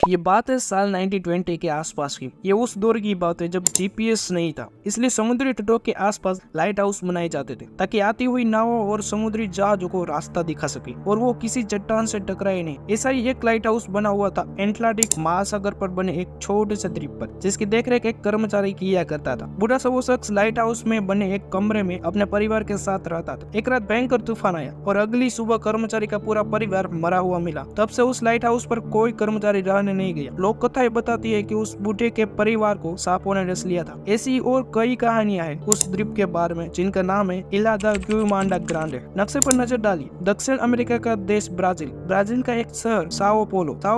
ये बात है साल 1920 के आसपास की। ये उस दौर की बात है जब जीपीएस नहीं था, इसलिए समुद्री तटों के आसपास लाइट हाउस बनाए जाते थे ताकि आती हुई नावों और समुद्री जहाजों को रास्ता दिखा सके और वो किसी चट्टान से टकराए नहीं। ऐसा ही एक लाइट हाउस बना हुआ था एटलांटिक महासागर पर बने एक छोटे से द्वीप पर, जिसकी देखरेख एक कर्मचारी किया करता था। बूढ़ा सा वो शख्स लाइट हाउस में बने एक कमरे में अपने परिवार के साथ रहता था। एक रात भयंकर तूफान आया और अगली सुबह कर्मचारी का पूरा परिवार मरा हुआ मिला। तब से उस लाइट हाउस पर कोई कर्मचारी रहने नहीं गया। लोक कथाएं बताती है कि उस बूढ़े के परिवार को सांपों ने डस लिया था। ऐसी और कई कहानियां हैं उस द्वीप के बारे में, जिनका नाम है इला द क्यूमांडा ग्रांडे। नक्शे पर नजर डालिए। दक्षिण अमेरिका का देश ब्राजील का एक शहर साओ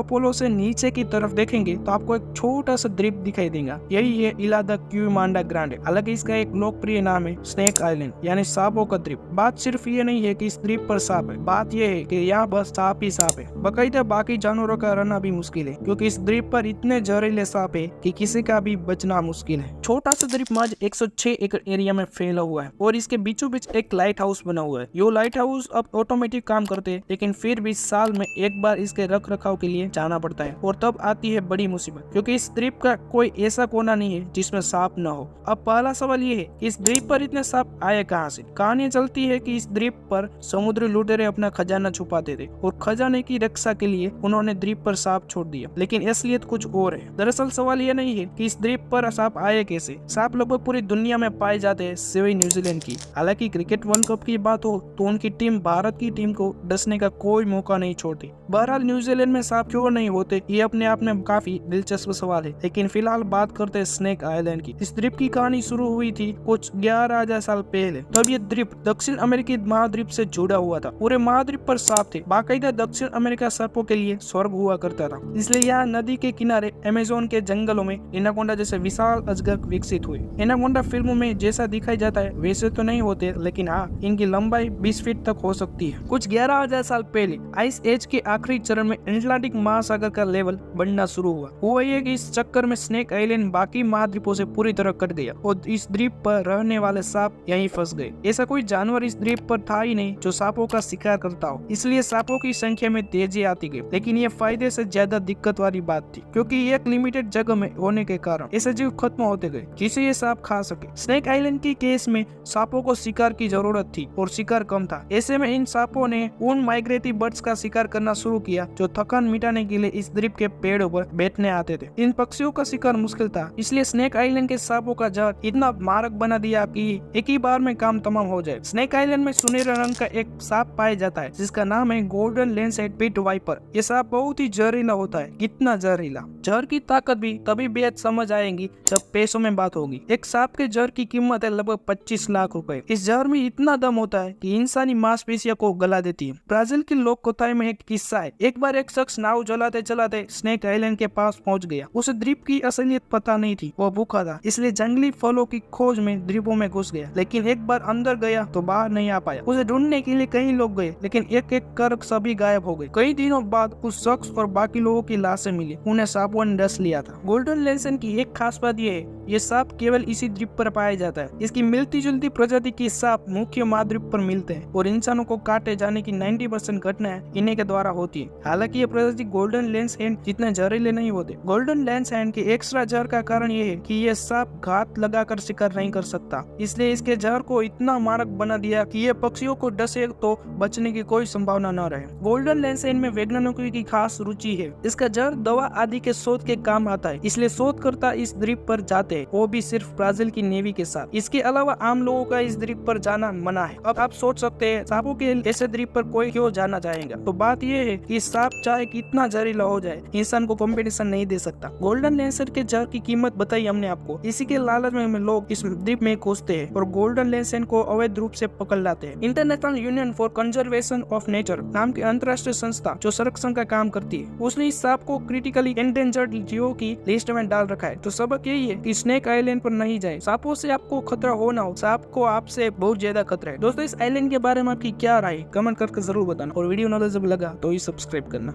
पोलो से नीचे की तरफ देखेंगे तो आपको एक छोटा सा द्वीप दिखाई देगा। यही है इला द क्यूमांडा ग्रांडे। हालांकि इसका एक लोकप्रिय नाम है स्नेक आइलैंड, यानी सांपों का द्वीप। बात सिर्फ ये नहीं है कि इस द्वीप पर सांप है, बात यह है कि यहाँ बस सांप ही सांप है। बाकायदा बाकी जानवरों का रहना भी मुश्किल है, क्योंकि इस द्वीप पर इतने जहरीले सांप है कि किसी का भी बचना मुश्किल है। छोटा सा द्वीप महज 106 एकड़ एरिया में फैला हुआ है और इसके बीचों बीच एक लाइट हाउस बना हुआ है। यो लाइट हाउस अब ऑटोमेटिक काम करते हैं, लेकिन फिर भी साल में एक बार इसके रख रखाव के लिए जाना पड़ता है और तब आती है बड़ी मुसीबत, क्योंकि इस द्वीप का कोई ऐसा कोना नहीं है जिसमें सांप न हो। अब पहला सवाल ये है कि इस द्वीप पर इतने सांप आए कहाँ से। कहानी चलती है कि इस द्वीप पर समुद्री लुटेरे अपना खजाना छुपाते थे और खजाने की रक्षा के लिए उन्होंने द्वीप पर सांप छोड़ दिया, लेकिन असलियत कुछ और है। दरअसल सवाल ये नहीं है कि इस द्वीप पर सांप आए कैसे। सांप लगभग पूरी दुनिया में पाए जाते हैं सिवाय न्यूजीलैंड की। हालांकि क्रिकेट वर्ल्ड कप की बात हो तो उनकी टीम भारत की टीम को डसने का कोई मौका नहीं छोड़ती। बहरहाल न्यूजीलैंड में सांप क्यों नहीं होते, ये अपने आप में काफी दिलचस्प सवाल है। लेकिन फिलहाल बात करते हैं स्नेक आइलैंड की। इस द्वीप की कहानी शुरू हुई थी कुछ 11,000 साल पहले। तब ये द्वीप दक्षिण अमेरिकी महाद्वीप से जुड़ा हुआ था। पूरे महाद्वीप पर सांप थे। बाकायदा दक्षिण अमेरिका सर्पों के लिए स्वर्ग हुआ करता था, इसलिए यहाँ नदी के किनारे अमेज़न के जंगलों में एनाकोंडा जैसे विशाल अजगर विकसित हुए। एनाकोंडा फिल्मों में जैसा दिखाई जाता है वैसे तो नहीं होते, लेकिन हाँ, इनकी लंबाई 20 फीट तक हो सकती है। कुछ 11,000 साल पहले आइस एज के आखिरी चरण में अटलांटिक महासागर का लेवल बढ़ना शुरू हुआ ये कि इस चक्कर में स्नेक आइलैंड बाकी महाद्वीपों से पूरी तरह कट गया और इस द्वीप पर रहने वाले सांप यहीं फंस गए। ऐसा कोई जानवर इस द्वीप पर था ही नहीं जो सांपों का शिकार करता हो, इसलिए सांपों की संख्या में तेजी आती गई। लेकिन ये फायदे से ज्यादा दिक्कत वाली बात थी, क्योंकि एक लिमिटेड जगह में होने के कारण ऐसे जीव खत्म होते गए जिसे ये सांप खा सके। स्नेक आइलैंड की केस में सांपों को शिकार की जरूरत थी और शिकार कम था। ऐसे में इन सांपों ने उन माइग्रेटरी बर्ड्स का शिकार करना शुरू किया जो थकान मिटाने के लिए इस द्वीप के पेड़ों पर बैठने आते थे। इन पक्षियों का शिकार मुश्किल था, इसलिए स्नेक आइलैंड के सांपों का जहर इतना मारक बना दिया कि एक ही बार में काम तमाम हो जाए। स्नेक आइलैंड में सुनहरे रंग का एक सांप पाया जाता है जिसका नाम है गोल्डन लेंसहेड पिट वाइपर। ये सांप बहुत ही जहरीला होता है। कितना जहरीला, जहर की ताकत भी तभी बेहद समझ आएगी जब पैसों में बात होगी। एक सांप के जहर की कीमत है लगभग 25 लाख रुपए। इस जहर में इतना दम होता है कि इंसानी मांसपेशियों को गला देती है। ब्राजील की लोक कथाएं में एक किस्सा है। एक बार एक शख्स नाव चलाते चलाते स्नेक आइलैंड के पास पहुंच गया। उसे द्वीप की असलियत पता नहीं थी, वो भूखा था, इसलिए जंगली फलों की खोज में द्वीपों में घुस गया। लेकिन एक बार अंदर गया तो बाहर नहीं आ पाया। उसे ढूंढने के लिए कई लोग गए, लेकिन एक एक कर सभी गायब हो गए। कई दिनों बाद उस शख्स और बाकी लोगों की लाशें मिली, उन्हें सांपों ने डस लिया था। गोल्डन लेंसहेड की एक खास बात यह है, ये सांप केवल इसी द्वीप पर पाया जाता है। इसकी मिलती जुलती प्रजाति की सांप मुख्य महाद्वीप पर मिलते हैं और इंसानों को काटे जाने की 90% घटनाएं इन्हीं के द्वारा होती है। हालांकि ये प्रजाति गोल्डन लेंसहेड जितने जहरीले नहीं होते। गोल्डन लेंसहेड के एक्स्ट्रा जहर का कारण ये है कि ये सांप घात लगाकर शिकार नहीं कर सकता, इसलिए इसके जहर को इतना मारक बना दिया कि ये पक्षियों को डसे तो बचने की कोई संभावना न रहे। गोल्डन लेंसहेड में वैज्ञानिकों की खास रुचि है। इसका जहर दवा आदि के शोध के काम आता है, इसलिए शोधकर्ता इस द्वीप पर जाते हैं, वो भी सिर्फ ब्राजील की नेवी के साथ। इसके अलावा आम लोगों का इस द्वीप पर जाना मना है। अब आप सोच सकते हैं सांपों के ऐसे द्वीप पर कोई क्यों जाना चाहेगा। तो बात यह है कि सांप चाहे कितना जहरीला हो जाए, इंसान को कंपटीशन नहीं दे सकता। गोल्डन लेंसहेड के जहर की कीमत बताई हमने आपको। इसी के लालच में लोग इस द्वीप में घुसते हैं और गोल्डन लेंसहेड को अवैध रूप से पकड़ लाते हैं। International union for conservation of nature नाम की अंतरराष्ट्रीय संस्था जो संरक्षण का काम करती है, उसने इस सांप को क्रिटिकली एंडेंजर्ड जीवों की लिस्ट में डाल रखा है। तो सबक यही है कि स्नेक आइलैंड पर नहीं जाए। सांपों से आपको खतरा हो ना हो, सांप को आपसे बहुत ज्यादा खतरा है। दोस्तों, इस आइलैंड के बारे में आपकी क्या राय, कमेंट करके जरूर बताना और वीडियो नॉलेजेबल लगा तो ही सब्सक्राइब करना।